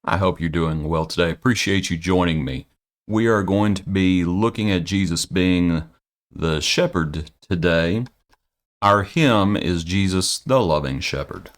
I hope you're doing well today. Appreciate you joining me. We are going to be looking at Jesus being the shepherd today. Our hymn is Jesus the Loving Shepherd.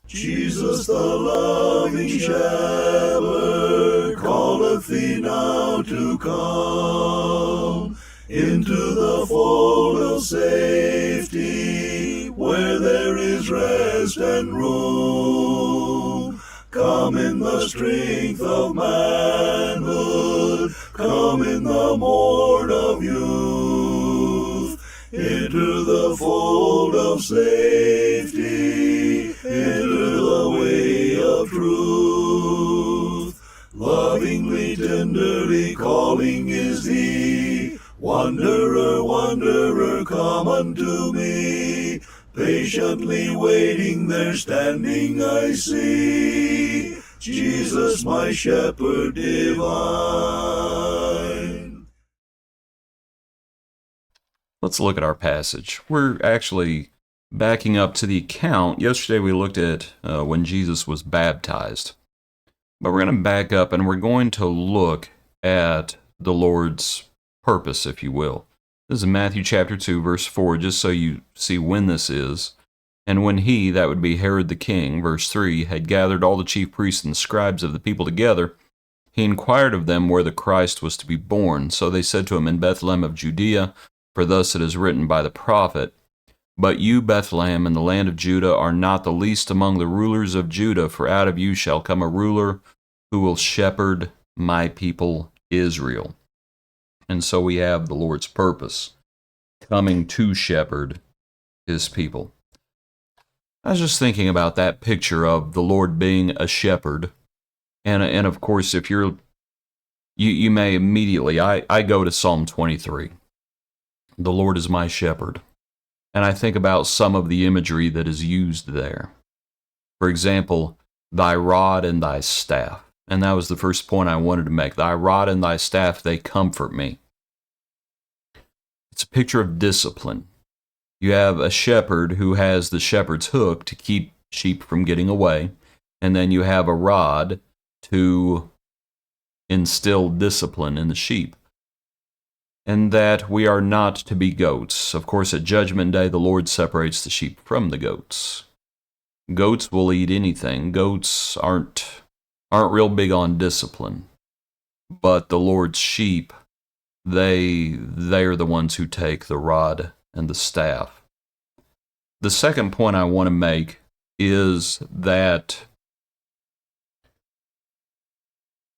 Jesus the loving shepherd calleth thee now to come into the fold of safety, where there is rest and room. Come in the strength of manhood, come in the morn of youth, into the fold of safety, into the way of truth. Lovingly, tenderly calling is he, wanderer, wanderer, come unto me. Patiently waiting there standing I see, Jesus my shepherd divine. Let's look at our passage. We're actually backing up to the account. Yesterday we looked at when Jesus was baptized. But we're going to back up and we're going to look at the Lord's purpose, if you will. This is Matthew chapter 2, verse 4, just so you see when this is. And when he, that would be Herod the king, verse 3, had gathered all the chief priests and scribes of the people together, he inquired of them where the Christ was to be born. So they said to him, In Bethlehem of Judea, for thus it is written by the prophet, But you, Bethlehem, in the land of Judah, are not the least among the rulers of Judah, for out of you shall come a ruler who will shepherd my people Israel. And so we have the Lord's purpose, coming to shepherd his people. I was just thinking about that picture of the Lord being a shepherd. And of course, if you may immediately, I go to Psalm 23. The Lord is my shepherd. And I think about some of the imagery that is used there. For example, thy rod and thy staff. And that was the first point I wanted to make. Thy rod and thy staff, they comfort me. It's a picture of discipline. You have a shepherd who has the shepherd's hook to keep sheep from getting away. And then you have a rod to instill discipline in the sheep. And that we are not to be goats. Of course, at Judgment Day, the Lord separates the sheep from the goats. Goats will eat anything. Goats aren't real big on discipline. But the Lord's sheep, they are the ones who take the rod and the staff. The second point I want to make is that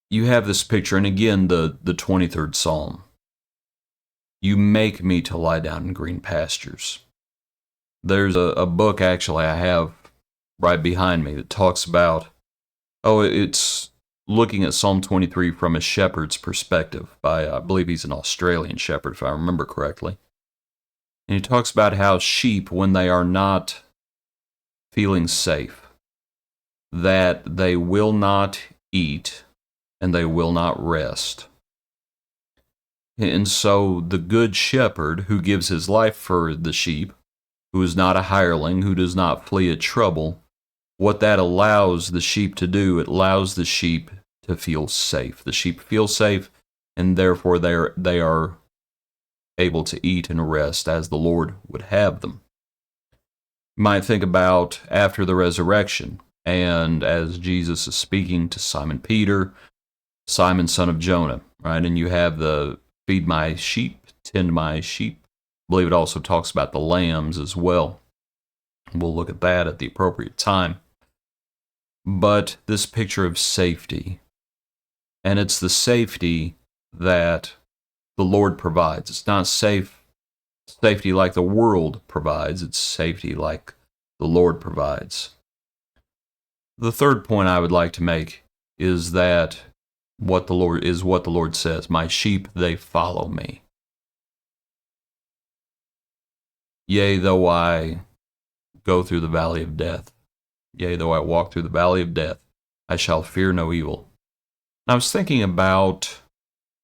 you have this picture, and again, the 23rd Psalm. You make me to lie down in green pastures. There's a book, actually, I have right behind me that talks about, it's looking at Psalm 23 from a shepherd's perspective by, I believe he's an Australian shepherd, if I remember correctly. And he talks about how sheep, when they are not feeling safe, that they will not eat and they will not rest. And so the good shepherd who gives his life for the sheep, who is not a hireling, who does not flee at trouble, what that allows the sheep to do, it allows the sheep to feel safe. The sheep feel safe, and therefore they are able to eat and rest as the Lord would have them. You might think about after the resurrection, and as Jesus is speaking to Simon Peter, Simon son of Jonah, right? And you have the feed my sheep, tend my sheep. I believe it also talks about the lambs as well. We'll look at that at the appropriate time. But this picture of safety, and it's the safety that the Lord provides. It's not safety like the world provides. It's safety like the Lord provides. The third point I would like to make is that what the Lord says. My sheep, they follow me. Yea, though I go through the valley of death. Yea, though I walk through the valley of death, I shall fear no evil. And I was thinking about,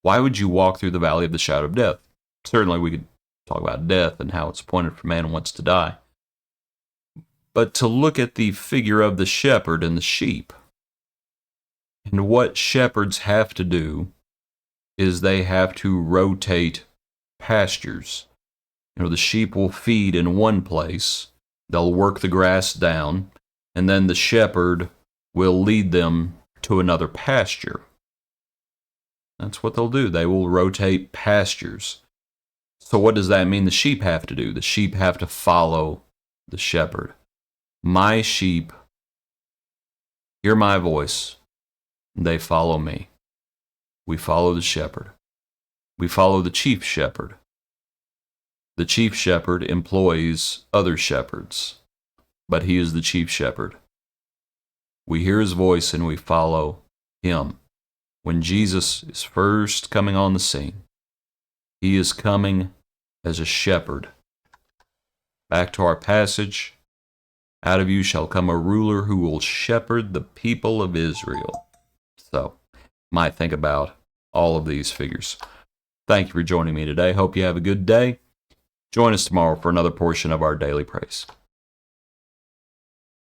why would you walk through the valley of the shadow of death? Certainly we could talk about death and how it's appointed for man wants to die. But to look at the figure of the shepherd and the sheep, And what shepherds have to do is they have to rotate pastures. The sheep will feed in one place, they'll work the grass down, and then the shepherd will lead them to another pasture. That's what they'll do. They will rotate pastures. So what does that mean the sheep have to do? The sheep have to follow the shepherd. My sheep hear my voice. They follow me. We follow the shepherd. We follow the chief shepherd. The chief shepherd employs other shepherds, but he is the chief shepherd. We hear his voice and we follow him. When Jesus is first coming on the scene, he is coming as a shepherd. Back to our passage. Out of you shall come a ruler who will shepherd the people of Israel. So, might think about all of these figures. Thank you for joining me today. Hope you have a good day. Join us tomorrow for another portion of our daily praise.